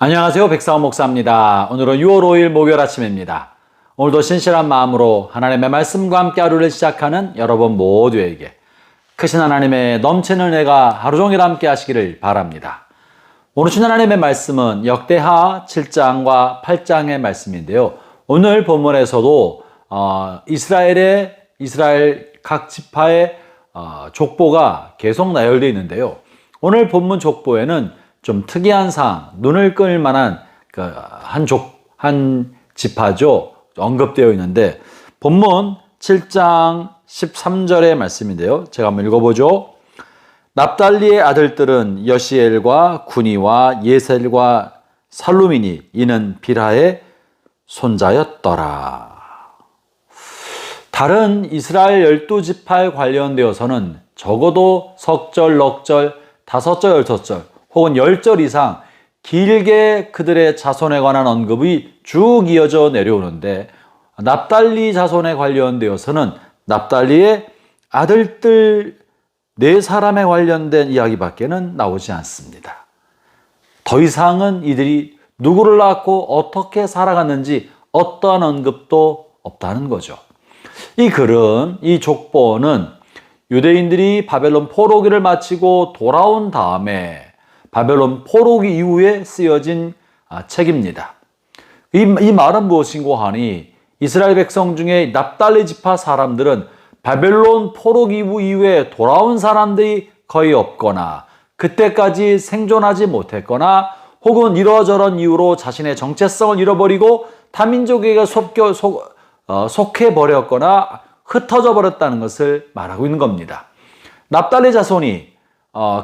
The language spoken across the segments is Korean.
안녕하세요. 백사원 목사입니다. 오늘은 6월 5일 목요일 아침입니다. 오늘도 신실한 마음으로 하나님의 말씀과 함께 하루를 시작하는 여러분 모두에게 크신 하나님의 넘치는 은혜가 하루 종일 함께 하시기를 바랍니다. 오늘 주신 하나님의 말씀은 역대하 7장과 8장의 말씀인데요. 오늘 본문에서도 이스라엘 각 지파의 족보가 계속 나열되어 있는데요. 오늘 본문 족보에는 좀 특이한 사항, 눈을 끌 만한 한 지파죠. 언급되어 있는데 본문 7장 13절의 말씀인데요. 제가 한번 읽어보죠. 납달리의 아들들은 여시엘과 구니와 예셀과 살루미니, 이는 빌하의 손자였더라. 다른 이스라엘 12지파에 관련되어서는 적어도 석절, 넉절, 5절, 16절 혹은 10절 이상 길게 그들의 자손에 관한 언급이 쭉 이어져 내려오는데 납달리 자손에 관련되어서는 납달리의 아들들 4사람에 관련된 이야기밖에는 나오지 않습니다. 더 이상은 이들이 누구를 낳고 어떻게 살아갔는지 어떠한 언급도 없다는 거죠. 이 글은, 이 족보는 유대인들이 바벨론 포로기를 마치고 돌아온 다음에 바벨론 포로기 이후에 쓰여진 책입니다. 이 말은 무엇인고 하니 이스라엘 백성 중에 납달리 지파 사람들은 바벨론 포로기 이후에 돌아온 사람들이 거의 없거나 그때까지 생존하지 못했거나 혹은 이러저런 이유로 자신의 정체성을 잃어버리고 타민족에게 속해버렸거나 흩어져 버렸다는 것을 말하고 있는 겁니다. 납달리 자손이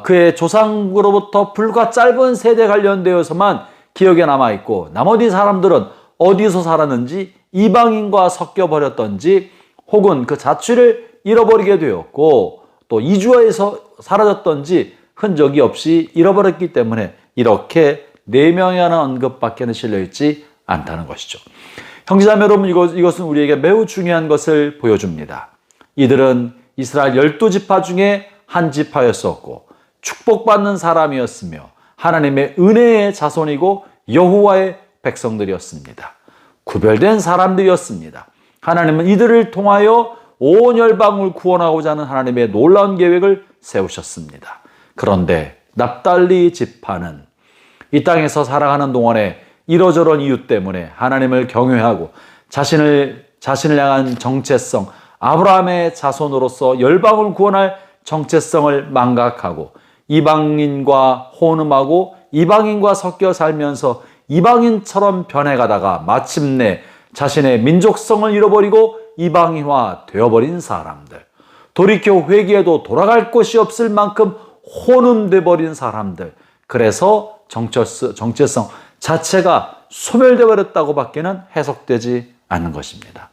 그의 조상으로부터 불과 짧은 세대 관련되어서만 기억에 남아있고 나머지 사람들은 어디서 살았는지 이방인과 섞여버렸던지 혹은 그 자취를 잃어버리게 되었고 또 이주해서 사라졌던지 흔적이 없이 잃어버렸기 때문에 이렇게 4명이라는 언급밖에는 실려있지 않다는 것이죠. 형제자매 여러분, 이것은 우리에게 매우 중요한 것을 보여줍니다. 이들은 이스라엘 12지파 중에 한 지파였었고 축복받는 사람이었으며 하나님의 은혜의 자손이고 여호와의 백성들이었습니다. 구별된 사람들이었습니다. 하나님은 이들을 통하여 온 열방을 구원하고자 하는 하나님의 놀라운 계획을 세우셨습니다. 그런데 납달리 지파는 이 땅에서 살아가는 동안에 이러저런 이유 때문에 하나님을 경외하고 자신을 향한 정체성, 아브라함의 자손으로서 열방을 구원할 정체성을 망각하고 이방인과 혼음하고 이방인과 섞여 살면서 이방인처럼 변해가다가 마침내 자신의 민족성을 잃어버리고 이방인화 되어버린 사람들, 돌이켜 회개해도 돌아갈 곳이 없을 만큼 혼음돼 버린 사람들, 그래서 정체성 자체가 소멸되어 버렸다고 밖에는 해석되지 않는 것입니다.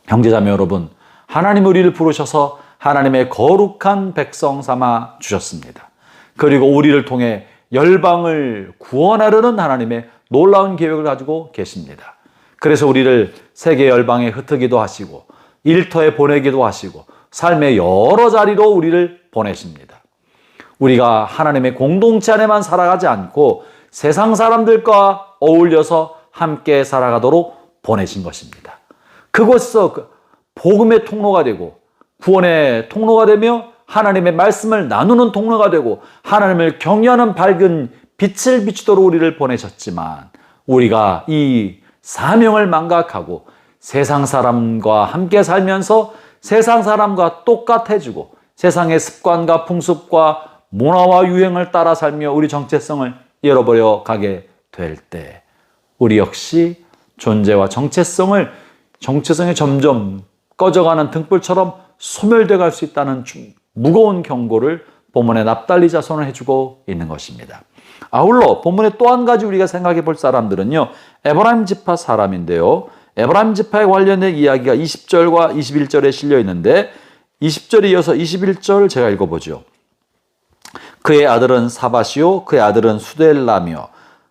형제자매 여러분, 하나님 우리를 부르셔서 하나님의 거룩한 백성 삼아 주셨습니다. 그리고 우리를 통해 열방을 구원하려는 하나님의 놀라운 계획을 가지고 계십니다. 그래서 우리를 세계 열방에 흩트기도 하시고 일터에 보내기도 하시고 삶의 여러 자리로 우리를 보내십니다. 우리가 하나님의 공동체 안에만 살아가지 않고 세상 사람들과 어울려서 함께 살아가도록 보내신 것입니다. 그곳에서 복음의 통로가 되고 구원의 통로가 되며 하나님의 말씀을 나누는 통로가 되고 하나님을 경외하는 밝은 빛을 비추도록 우리를 보내셨지만 우리가 이 사명을 망각하고 세상 사람과 함께 살면서 세상 사람과 똑같아지고 세상의 습관과 풍습과 문화와 유행을 따라 살며 우리 정체성을 잃어버려 가게 될 때 우리 역시 존재와 정체성이 점점 꺼져가는 등불처럼 소멸되어 갈 수 있다는 무거운 경고를 본문의 납달리 자손을 해주고 있는 것입니다. 아울러 본문에 또 한 가지 우리가 생각해 볼 사람들은요, 에브라임 지파 사람인데요. 에브라임 지파에 관련된 이야기가 20절과 21절에 실려 있는데 20절에 이어서 21절 제가 읽어보죠. 그의 아들은 사바시오, 그의 아들은 수델라며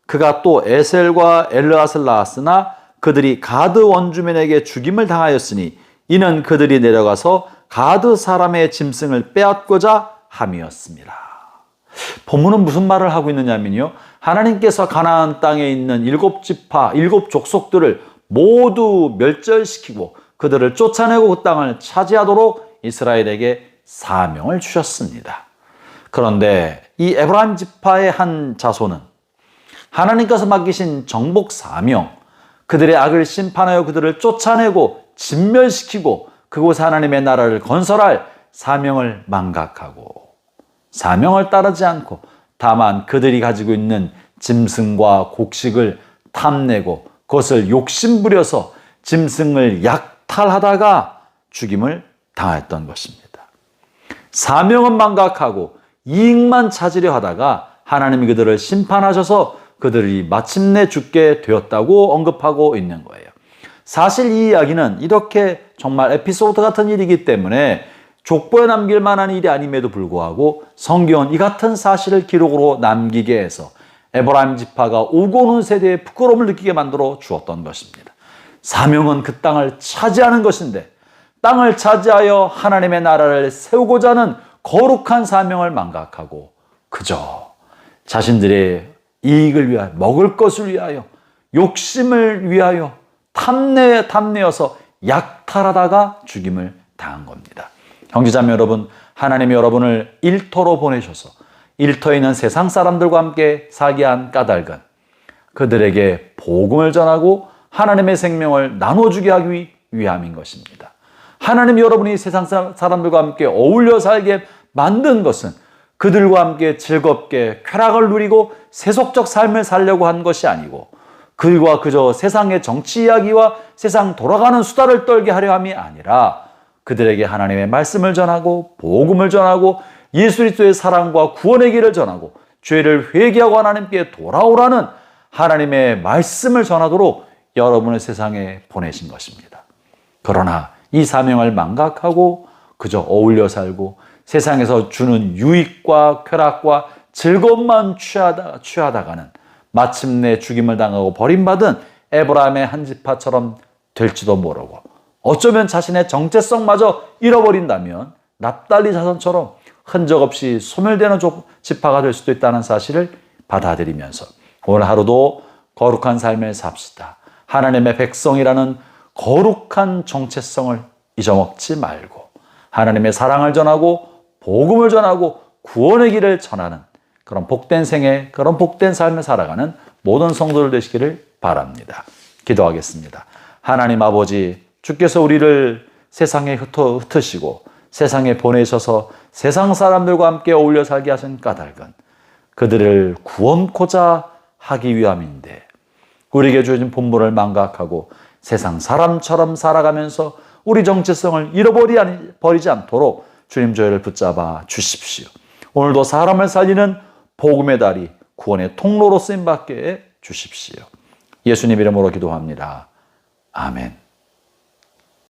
그가 또 에셀과 엘르앗을 낳았으나 그들이 가드 원주민에게 죽임을 당하였으니 이는 그들이 내려가서 가드 사람의 짐승을 빼앗고자 함이었습니다. 본문은 무슨 말을 하고 있느냐면요. 하나님께서 가나안 땅에 있는 7지파, 7족속들을 모두 멸절시키고 그들을 쫓아내고 그 땅을 차지하도록 이스라엘에게 사명을 주셨습니다. 그런데 이 에브라임 지파의 한 자손은 하나님께서 맡기신 정복 사명, 그들의 악을 심판하여 그들을 쫓아내고 진멸시키고 그곳에 하나님의 나라를 건설할 사명을 망각하고 사명을 따르지 않고 다만 그들이 가지고 있는 짐승과 곡식을 탐내고 그것을 욕심부려서 짐승을 약탈하다가 죽임을 당하였던 것입니다. 사명은 망각하고 이익만 찾으려 하다가 하나님이 그들을 심판하셔서 그들이 마침내 죽게 되었다고 언급하고 있는 거예요. 사실 이 이야기는 이렇게 정말 에피소드 같은 일이기 때문에 족보에 남길 만한 일이 아님에도 불구하고 성경은 이 같은 사실을 기록으로 남기게 해서 에브라임 지파가 오고 오는 세대에 부끄러움을 느끼게 만들어 주었던 것입니다. 사명은 그 땅을 차지하는 것인데 땅을 차지하여 하나님의 나라를 세우고자 하는 거룩한 사명을 망각하고 그저 자신들의 이익을 위하여 먹을 것을 위하여 욕심을 위하여 탐내어서 약탈하다가 죽임을 당한 겁니다. 형제자매 여러분, 하나님이 여러분을 일터로 보내셔서 일터에 있는 세상 사람들과 함께 살게 한 까닭은 그들에게 복음을 전하고 하나님의 생명을 나눠주게 하기 위함인 것입니다. 하나님이 여러분이 세상 사람들과 함께 어울려 살게 만든 것은 그들과 함께 즐겁게 쾌락을 누리고 세속적 삶을 살려고 한 것이 아니고 그들과 그저 세상의 정치 이야기와 세상 돌아가는 수다를 떨게 하려 함이 아니라 그들에게 하나님의 말씀을 전하고 복음을 전하고 예수 그리스도의 사랑과 구원의 길을 전하고 죄를 회개하고 하나님께 돌아오라는 하나님의 말씀을 전하도록 여러분의 세상에 보내신 것입니다. 그러나 이 사명을 망각하고 그저 어울려 살고 세상에서 주는 유익과 쾌락과 즐거움만 취하다가는 마침내 죽임을 당하고 버림받은 에브라임의 한 지파처럼 될지도 모르고 어쩌면 자신의 정체성마저 잃어버린다면 납달리 자손처럼 흔적 없이 소멸되는 지파가 될 수도 있다는 사실을 받아들이면서 오늘 하루도 거룩한 삶을 삽시다. 하나님의 백성이라는 거룩한 정체성을 잊어먹지 말고 하나님의 사랑을 전하고 복음을 전하고 구원의 길을 전하는 그런 복된 생애, 그런 복된 삶을 살아가는 모든 성도들 되시기를 바랍니다. 기도하겠습니다. 하나님 아버지, 주께서 우리를 세상에 흩으시고 세상에 보내셔서 세상 사람들과 함께 어울려 살게 하신 까닭은 그들을 구원코자 하기 위함인데 우리에게 주어진 본분을 망각하고 세상 사람처럼 살아가면서 우리 정체성을 잃어버리지 않도록 주님 저희를 붙잡아 주십시오. 오늘도 사람을 살리는 복음의 다리, 구원의 통로로 쓰임받게 주십시오. 예수님 이름으로 기도합니다. 아멘.